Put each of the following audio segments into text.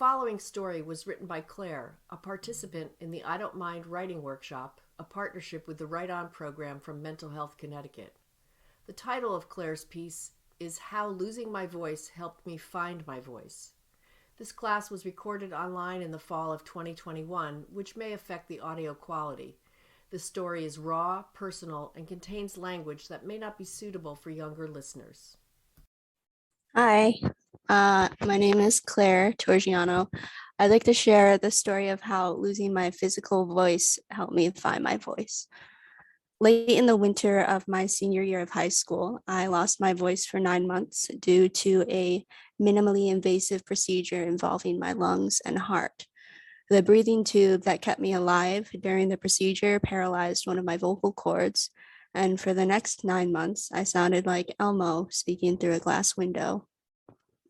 following story was written by Claire, a participant in the I Don't Mind Writing Workshop, a partnership with the Write On program from Mental Health Connecticut. The title of Claire's piece is How Losing My Voice Helped Me Find My Voice. This class was recorded online in the fall of 2021, which may affect the audio quality. The story is raw, personal, and contains language that may not be suitable for younger listeners. Hi, my name is Claire Torgiano. I'd like to share the story of how losing my physical voice helped me find my voice. Late in the winter of my senior year of high school, I lost my voice for 9 months due to a minimally invasive procedure involving my lungs and heart. The breathing tube that kept me alive during the procedure paralyzed one of my vocal cords, and for the next 9 months, I sounded like Elmo speaking through a glass window.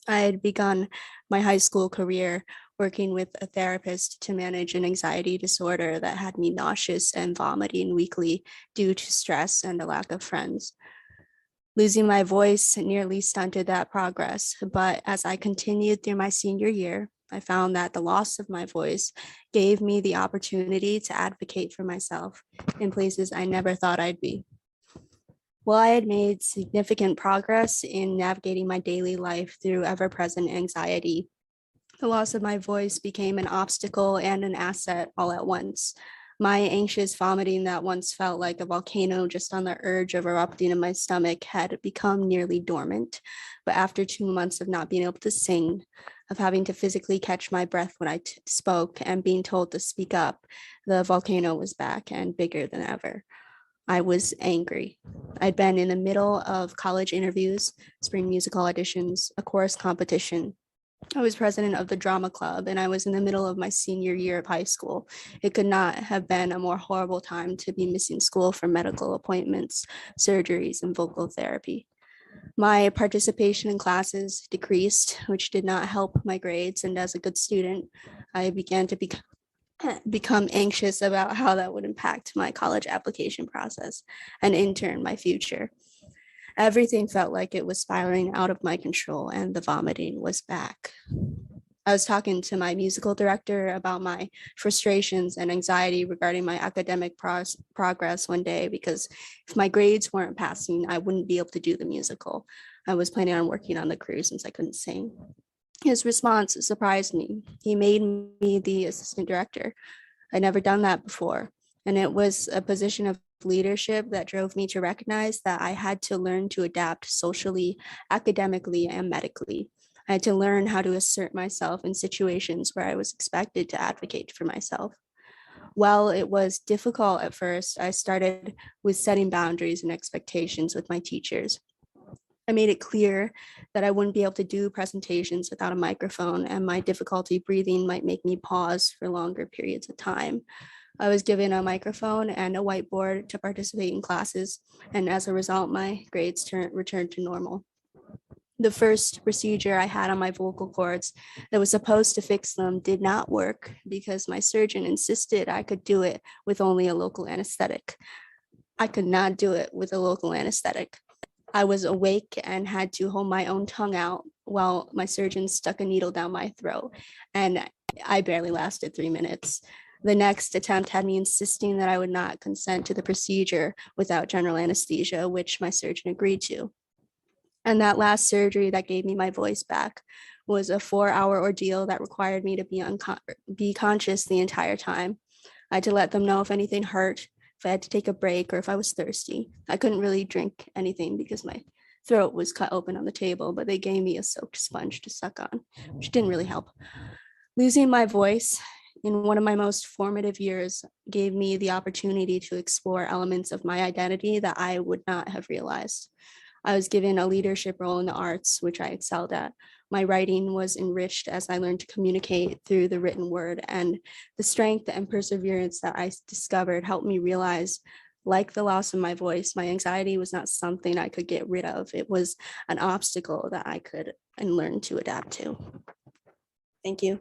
I had begun my high school career working with a therapist to manage an anxiety disorder that had me nauseous and vomiting weekly due to stress and a lack of friends. Losing my voice nearly stunted that progress, but as I continued through my senior year, I found that the loss of my voice gave me the opportunity to advocate for myself in places I never thought I'd be. While I had made significant progress in navigating my daily life through ever-present anxiety, the loss of my voice became an obstacle and an asset all at once. My anxious vomiting that once felt like a volcano just on the edge of erupting in my stomach had become nearly dormant. But after 2 months of not being able to sing, of having to physically catch my breath when I spoke and being told to speak up, the volcano was back and bigger than ever. I was angry. I'd been in the middle of college interviews, spring musical auditions, a chorus competition. I was president of the drama club, and I was in the middle of my senior year of high school. It could not have been a more horrible time to be missing school for medical appointments, surgeries, and vocal therapy. My participation in classes decreased, which did not help my grades, and as a good student, I began to become anxious about how that would impact my college application process and in turn my future. Everything felt like it was spiraling out of my control and the vomiting was back. I was talking to my musical director about my frustrations and anxiety regarding my academic progress one day because if my grades weren't passing, I wouldn't be able to do the musical. I was planning on working on the crew since I couldn't sing. His response surprised me. He made me the assistant director. I'd never done that before, and it was a position of leadership that drove me to recognize that I had to learn to adapt socially, academically, and medically. I had to learn how to assert myself in situations where I was expected to advocate for myself. While it was difficult at first, I started with setting boundaries and expectations with my teachers. I made it clear that I wouldn't be able to do presentations without a microphone, and my difficulty breathing might make me pause for longer periods of time. I was given a microphone and a whiteboard to participate in classes, and as a result, my grades returned to normal. The first procedure I had on my vocal cords that was supposed to fix them did not work because my surgeon insisted I could do it with only a local anesthetic. I could not do it with a local anesthetic. I was awake and had to hold my own tongue out while my surgeon stuck a needle down my throat, and I barely lasted 3 minutes. The next attempt had me insisting that I would not consent to the procedure without general anesthesia, which my surgeon agreed to. And that last surgery that gave me my voice back was a 4-hour ordeal that required me to be conscious the entire time. I had to let them know if anything hurt, if I had to take a break, or if I was thirsty. I couldn't really drink anything because my throat was cut open on the table, but they gave me a soaked sponge to suck on, which didn't really help. Losing my voice in one of my most formative years gave me the opportunity to explore elements of my identity that I would not have realized. I was given a leadership role in the arts, which I excelled at. My writing was enriched as I learned to communicate through the written word, and the strength and perseverance that I discovered helped me realize, like the loss of my voice, my anxiety was not something I could get rid of. It was an obstacle that I could and learn to adapt to. Thank you.